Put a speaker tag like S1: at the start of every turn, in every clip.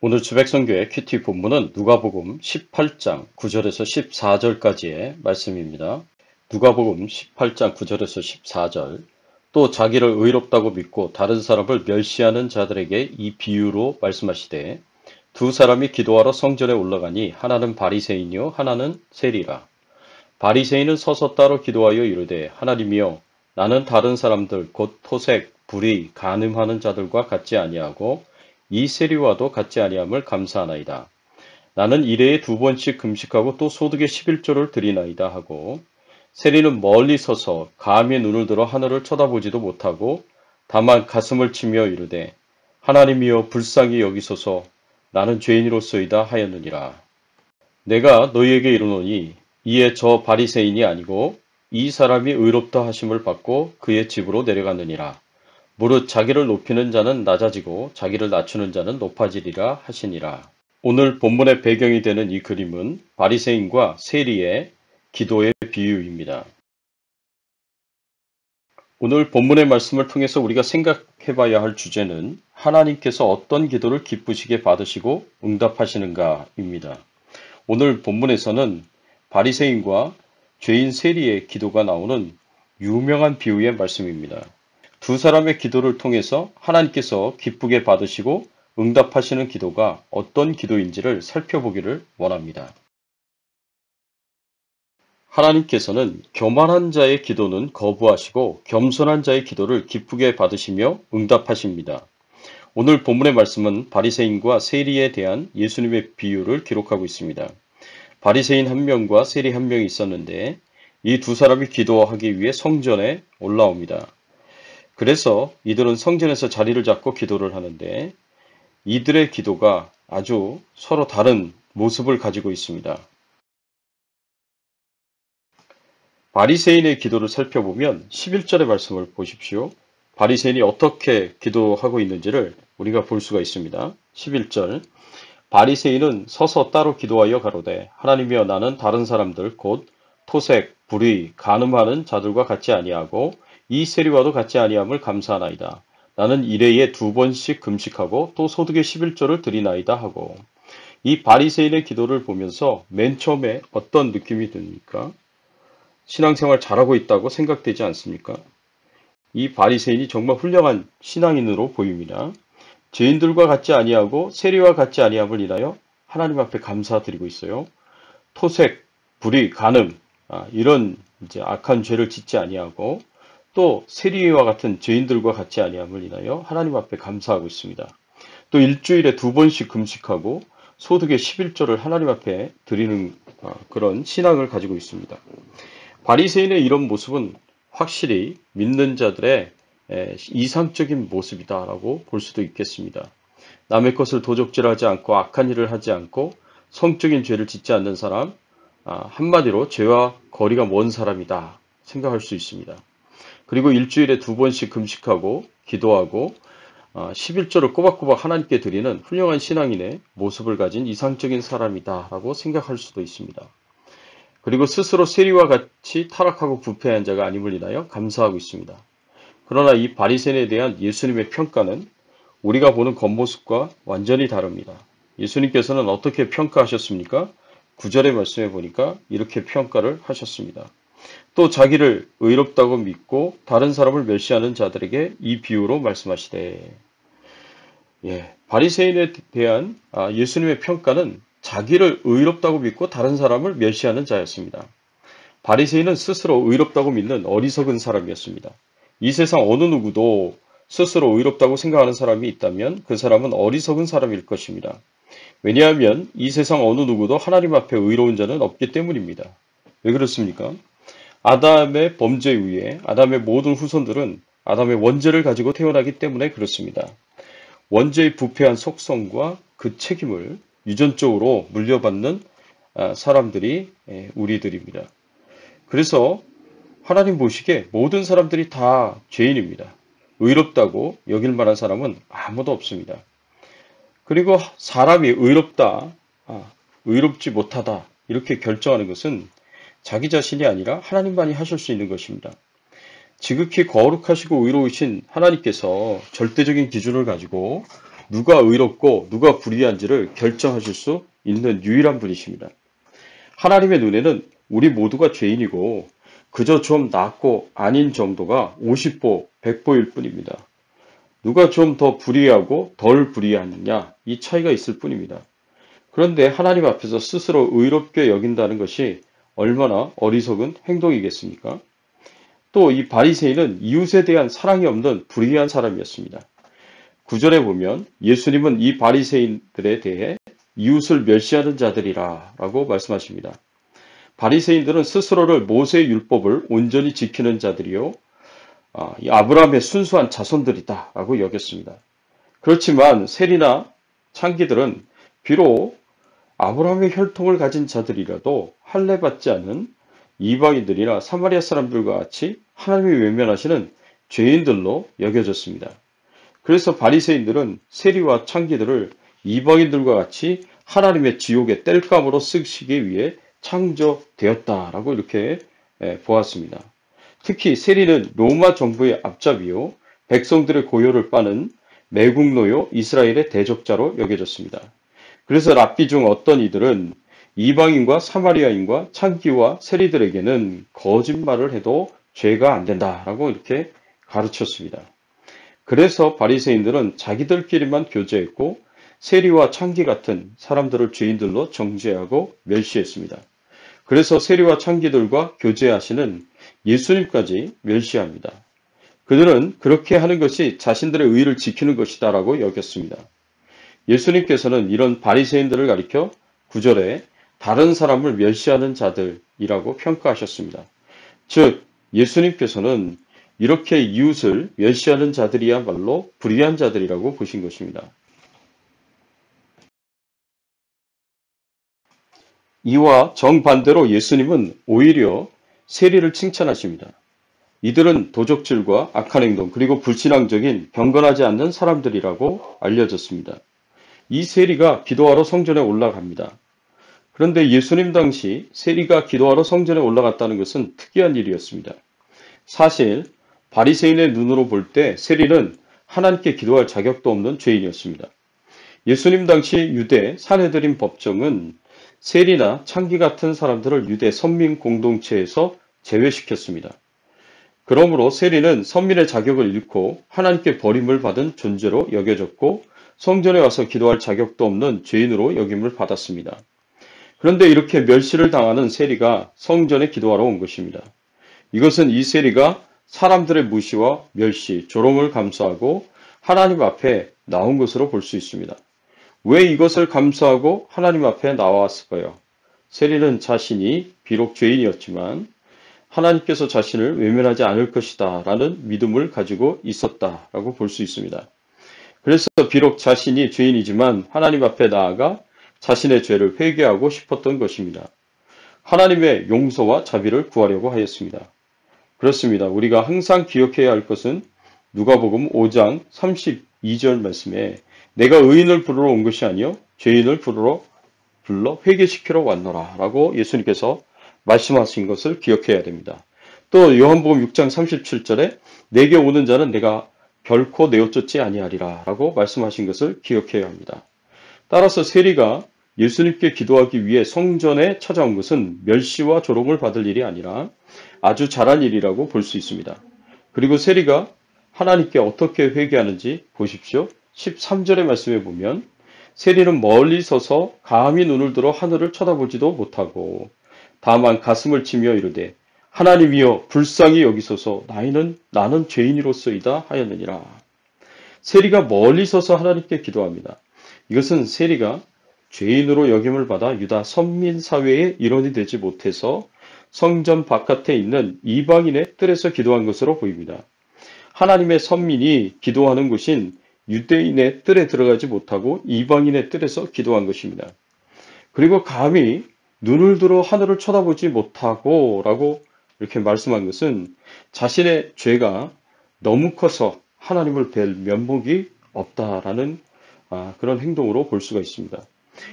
S1: 오늘 주백성교의 큐티 본문은 누가복음 18장 9절에서 14절까지의 말씀입니다. 누가복음 18장 9절에서 14절. 또 자기를 의롭다고 믿고 다른 사람을 멸시하는 자들에게 이 비유로 말씀하시되 두 사람이 기도하러 성전에 올라가니 하나는 바리새인이요 하나는 세리라. 바리새인은 서서 따로 기도하여 이르되 하나님이여 나는 다른 사람들 곧 토색, 불의, 간음하는 자들과 같지 아니하고 이 세리와도 같지 아니함을 감사하나이다. 나는 일해에 2번씩 금식하고 또 소득의 11조를 드리나이다 하고 세리는 멀리 서서 감히 눈을 들어 하늘을 쳐다보지도 못하고 다만 가슴을 치며 이르되 하나님이여 불쌍히 여기소서 나는 죄인이로소이다 하였느니라. 내가 너희에게 이르노니 이에 저 바리새인이 아니고 이 사람이 의롭다 하심을 받고 그의 집으로 내려갔느니라. 무릇 자기를 높이는 자는 낮아지고 자기를 낮추는 자는 높아지리라 하시니라. 오늘 본문의 배경이 되는 이 그림은 바리새인과 세리의 기도의 비유입니다. 오늘 본문의 말씀을 통해서 우리가 생각해 봐야 할 주제는 하나님께서 어떤 기도를 기쁘시게 받으시고 응답하시는가입니다. 오늘 본문에서는 바리새인과 죄인 세리의 기도가 나오는 유명한 비유의 말씀입니다. 두 사람의 기도를 통해서 하나님께서 기쁘게 받으시고 응답하시는 기도가 어떤 기도인지를 살펴보기를 원합니다. 하나님께서는 교만한 자의 기도는 거부하시고 겸손한 자의 기도를 기쁘게 받으시며 응답하십니다. 오늘 본문의 말씀은 바리새인과 세리에 대한 예수님의 비유를 기록하고 있습니다. 바리새인 한 명과 세리 한 명이 있었는데 이 두 사람이 기도하기 위해 성전에 올라옵니다. 그래서 이들은 성전에서 자리를 잡고 기도를 하는데 이들의 기도가 아주 서로 다른 모습을 가지고 있습니다. 바리새인의 기도를 살펴보면 11절의 말씀을 보십시오. 바리새인이 어떻게 기도하고 있는지를 우리가 볼 수가 있습니다. 11절. 바리새인은 서서 따로 기도하여 가로되 하나님이여 나는 다른 사람들 곧 토색, 불의, 간음하는 자들과 같지 아니하고 이 세리와도 같지 아니함을 감사하나이다. 나는 일해에 2번씩 금식하고 또 소득의 11조를 드리나이다 하고 이 바리새인의 기도를 보면서 맨 처음에 어떤 느낌이 듭니까? 신앙생활 잘하고 있다고 생각되지 않습니까? 이 바리새인이 정말 훌륭한 신앙인으로 보입니다. 죄인들과 같지 아니하고 세리와 같지 아니함을 인하여 하나님 앞에 감사드리고 있어요. 토색, 불의, 간음 이런 이제 악한 죄를 짓지 아니하고 또 세리와 같은 죄인들과 같지 아니함을 인하여 하나님 앞에 감사하고 있습니다. 또 일주일에 2번씩 금식하고 소득의 11조를 하나님 앞에 드리는 그런 신앙을 가지고 있습니다. 바리새인의 이런 모습은 확실히 믿는 자들의 이상적인 모습이다라고 볼 수도 있겠습니다. 남의 것을 도적질하지 않고 악한 일을 하지 않고 성적인 죄를 짓지 않는 사람, 한마디로 죄와 거리가 먼 사람이다 생각할 수 있습니다. 그리고 일주일에 2번씩 금식하고 기도하고 11조를 꼬박꼬박 하나님께 드리는 훌륭한 신앙인의 모습을 가진 이상적인 사람이다라고 생각할 수도 있습니다. 그리고 스스로 세리와 같이 타락하고 부패한 자가 아님을 인하여 감사하고 있습니다. 그러나 이 바리새인에 대한 예수님의 평가는 우리가 보는 겉모습과 완전히 다릅니다. 예수님께서는 어떻게 평가하셨습니까? 9절의 말씀에 보니까 이렇게 평가를 하셨습니다. 또 자기를 의롭다고 믿고 다른 사람을 멸시하는 자들에게 이 비유로 말씀하시되 바리새인에 대한 예수님의 평가는 자기를 의롭다고 믿고 다른 사람을 멸시하는 자였습니다. 바리새인은 스스로 의롭다고 믿는 어리석은 사람이었습니다. 이 세상 어느 누구도 스스로 의롭다고 생각하는 사람이 있다면 그 사람은 어리석은 사람일 것입니다. 왜냐하면 이 세상 어느 누구도 하나님 앞에 의로운 자는 없기 때문입니다. 왜 그렇습니까? 아담의 범죄에 의해 아담의 모든 후손들은 아담의 원죄를 가지고 태어나기 때문에 그렇습니다. 원죄의 부패한 속성과 그 책임을 유전적으로 물려받는 사람들이 우리들입니다. 그래서 하나님 보시기에 모든 사람들이 다 죄인입니다. 의롭다고 여길 만한 사람은 아무도 없습니다. 그리고 사람이 의롭다, 의롭지 못하다 이렇게 결정하는 것은 자기 자신이 아니라 하나님만이 하실 수 있는 것입니다. 지극히 거룩하시고 의로우신 하나님께서 절대적인 기준을 가지고 누가 의롭고 누가 불의한지를 결정하실 수 있는 유일한 분이십니다. 하나님의 눈에는 우리 모두가 죄인이고 그저 좀 낫고 아닌 정도가 50보, 100보일 뿐입니다. 누가 좀 더 불의하고 덜 불의하느냐 이 차이가 있을 뿐입니다. 그런데 하나님 앞에서 스스로 의롭게 여긴다는 것이 얼마나 어리석은 행동이겠습니까? 또 이 바리새인은 이웃에 대한 사랑이 없는 불의한 사람이었습니다. 9절에 보면 예수님은 이 바리새인들에 대해 이웃을 멸시하는 자들이라 라고 말씀하십니다. 바리새인들은 스스로를 모세의 율법을 온전히 지키는 자들이요, 이 아브라함의 순수한 자손들이다 라고 여겼습니다. 그렇지만 세리나 창기들은 비록 아브라함의 혈통을 가진 자들이라도 할례받지 않은 이방인들이나 사마리아 사람들과 같이 하나님이 외면하시는 죄인들로 여겨졌습니다. 그래서 바리새인들은 세리와 창기들을 이방인들과 같이 하나님의 지옥의 땔감으로 쓰시기 위해 창조되었다라고 이렇게 보았습니다. 특히 세리는 로마 정부의 앞잡이요, 백성들의 고요를 빠는 매국노요 이스라엘의 대적자로 여겨졌습니다. 그래서 랍비 중 어떤 이들은 이방인과 사마리아인과 창기와 세리들에게는 거짓말을 해도 죄가 안 된다라고 이렇게 가르쳤습니다. 그래서 바리새인들은 자기들끼리만 교제했고 세리와 창기 같은 사람들을 죄인들로 정죄하고 멸시했습니다. 그래서 세리와 창기들과 교제하시는 예수님까지 멸시합니다. 그들은 그렇게 하는 것이 자신들의 의를 지키는 것이다라고 여겼습니다. 예수님께서는 이런 바리새인들을 가리켜 9절에 다른 사람을 멸시하는 자들이라고 평가하셨습니다. 즉 예수님께서는 이렇게 이웃을 멸시하는 자들이야말로 불의한 자들이라고 보신 것입니다. 이와 정반대로 예수님은 오히려 세리를 칭찬하십니다. 이들은 도적질과 악한 행동 그리고 불신앙적인 경건하지 않는 사람들이라고 알려졌습니다. 이 세리가 기도하러 성전에 올라갑니다. 그런데 예수님 당시 세리가 기도하러 성전에 올라갔다는 것은 특이한 일이었습니다. 사실 바리새인의 눈으로 볼 때 세리는 하나님께 기도할 자격도 없는 죄인이었습니다. 예수님 당시 유대 산헤드린 법정은 세리나 창기 같은 사람들을 유대 선민 공동체에서 제외시켰습니다. 그러므로 세리는 선민의 자격을 잃고 하나님께 버림을 받은 존재로 여겨졌고 성전에 와서 기도할 자격도 없는 죄인으로 여김을 받았습니다. 그런데 이렇게 멸시를 당하는 세리가 성전에 기도하러 온 것입니다. 이것은 이 세리가 사람들의 무시와 멸시, 조롱을 감수하고 하나님 앞에 나온 것으로 볼 수 있습니다. 왜 이것을 감수하고 하나님 앞에 나왔을까요? 세리는 자신이 비록 죄인이었지만 하나님께서 자신을 외면하지 않을 것이다 라는 믿음을 가지고 있었다라고 볼 수 있습니다. 그래서 비록 자신이 죄인이지만 하나님 앞에 나아가 자신의 죄를 회개하고 싶었던 것입니다. 하나님의 용서와 자비를 구하려고 하였습니다. 그렇습니다. 우리가 항상 기억해야 할 것은 누가복음 5장 32절 말씀에 내가 의인을 부르러 온 것이 아니요 죄인을 불러 회개시키러 왔노라 라고 예수님께서 말씀하신 것을 기억해야 됩니다. 또 요한복음 6장 37절에 내게 오는 자는 내가 결코 내어쫓지 아니하리라 라고 말씀하신 것을 기억해야 합니다. 따라서 세리가 예수님께 기도하기 위해 성전에 찾아온 것은 멸시와 조롱을 받을 일이 아니라 아주 잘한 일이라고 볼 수 있습니다. 그리고 세리가 하나님께 어떻게 회개하는지 보십시오. 13절의 말씀에 보면 세리는 멀리 서서 감히 눈을 들어 하늘을 쳐다보지도 못하고 다만 가슴을 치며 이르되 하나님이여 불쌍히 여기소서 나는 죄인이로소이다 하였느니라. 세리가 멀리 서서 하나님께 기도합니다. 이것은 세리가 죄인으로 여김을 받아 유다 선민 사회의 일원이 되지 못해서 성전 바깥에 있는 이방인의 뜰에서 기도한 것으로 보입니다. 하나님의 선민이 기도하는 곳인 유대인의 뜰에 들어가지 못하고 이방인의 뜰에서 기도한 것입니다. 그리고 감히 눈을 들어 하늘을 쳐다보지 못하고 라고 이렇게 말씀한 것은 자신의 죄가 너무 커서 하나님을 뵐 면목이 없다라는 그런 행동으로 볼 수가 있습니다.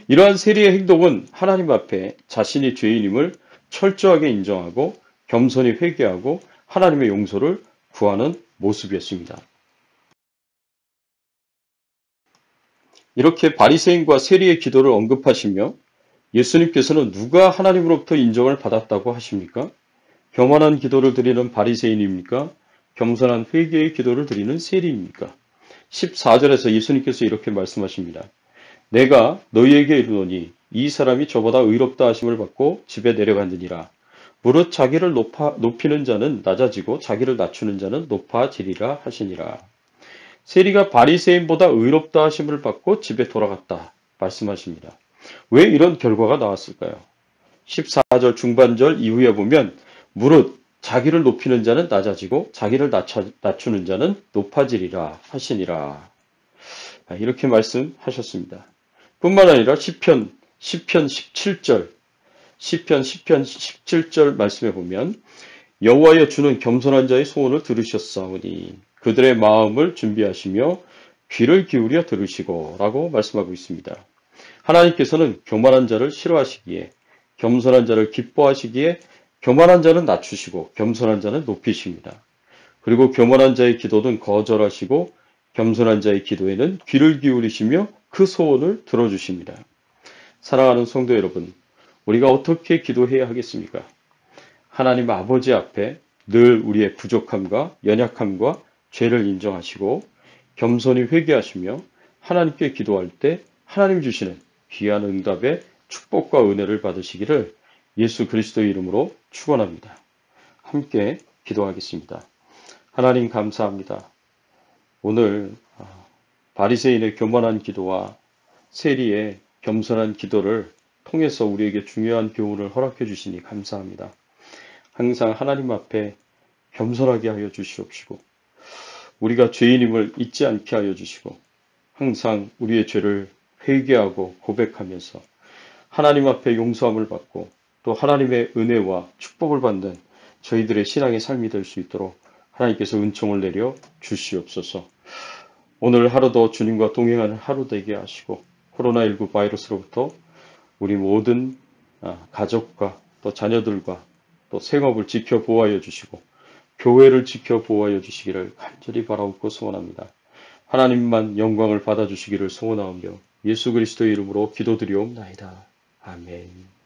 S1: 이러한 세리의 행동은 하나님 앞에 자신이 죄인임을 철저하게 인정하고 겸손히 회개하고 하나님의 용서를 구하는 모습이었습니다. 이렇게 바리새인과 세리의 기도를 언급하시며 예수님께서는 누가 하나님으로부터 인정을 받았다고 하십니까? 교만한 기도를 드리는 바리새인입니까? 겸손한 회개의 기도를 드리는 세리입니까? 14절에서 예수님께서 이렇게 말씀하십니다. 내가 너희에게 이르노니 이 사람이 저보다 의롭다 하심을 받고 집에 내려갔느니라. 무릇 자기를 높이는 자는 낮아지고 자기를 낮추는 자는 높아지리라 하시니라. 세리가 바리새인보다 의롭다 하심을 받고 집에 돌아갔다 말씀하십니다. 왜 이런 결과가 나왔을까요? 14절 중반절 이후에 보면 무릇 자기를 높이는 자는 낮아지고 자기를 낮추는 자는 높아지리라 하시니라. 이렇게 말씀하셨습니다. 뿐만 아니라 시편 17절 17절 말씀에 보면 여호와여 주는 겸손한 자의 소원을 들으셨사오니 그들의 마음을 준비하시며 귀를 기울여 들으시고 라고 말씀하고 있습니다. 하나님께서는 교만한 자를 싫어하시기에 겸손한 자를 기뻐하시기에 교만한 자는 낮추시고 겸손한 자는 높이십니다. 그리고 교만한 자의 기도는 거절하시고 겸손한 자의 기도에는 귀를 기울이시며 그 소원을 들어주십니다. 사랑하는 성도 여러분, 우리가 어떻게 기도해야 하겠습니까? 하나님 아버지 앞에 늘 우리의 부족함과 연약함과 죄를 인정하시고 겸손히 회개하시며 하나님께 기도할 때 하나님 주시는 귀한 응답의 축복과 은혜를 받으시기를 예수 그리스도의 이름으로 축원합니다. 함께 기도하겠습니다. 하나님 감사합니다. 오늘 바리새인의 교만한 기도와 세리의 겸손한 기도를 통해서 우리에게 중요한 교훈을 허락해 주시니 감사합니다. 항상 하나님 앞에 겸손하게 하여 주시옵시고 우리가 죄인임을 잊지 않게 하여 주시고 항상 우리의 죄를 회개하고 고백하면서 하나님 앞에 용서함을 받고 또 하나님의 은혜와 축복을 받는 저희들의 신앙의 삶이 될 수 있도록 하나님께서 은총을 내려 주시옵소서. 오늘 하루도 주님과 동행하는 하루 되게 하시고 코로나19 바이러스로부터 우리 모든 가족과 또 자녀들과 또 생업을 지켜 보호하여 주시고 교회를 지켜 보호하여 주시기를 간절히 바라옵고 소원합니다. 하나님만 영광을 받아주시기를 소원하오며 예수 그리스도의 이름으로 기도드리옵나이다. 아멘.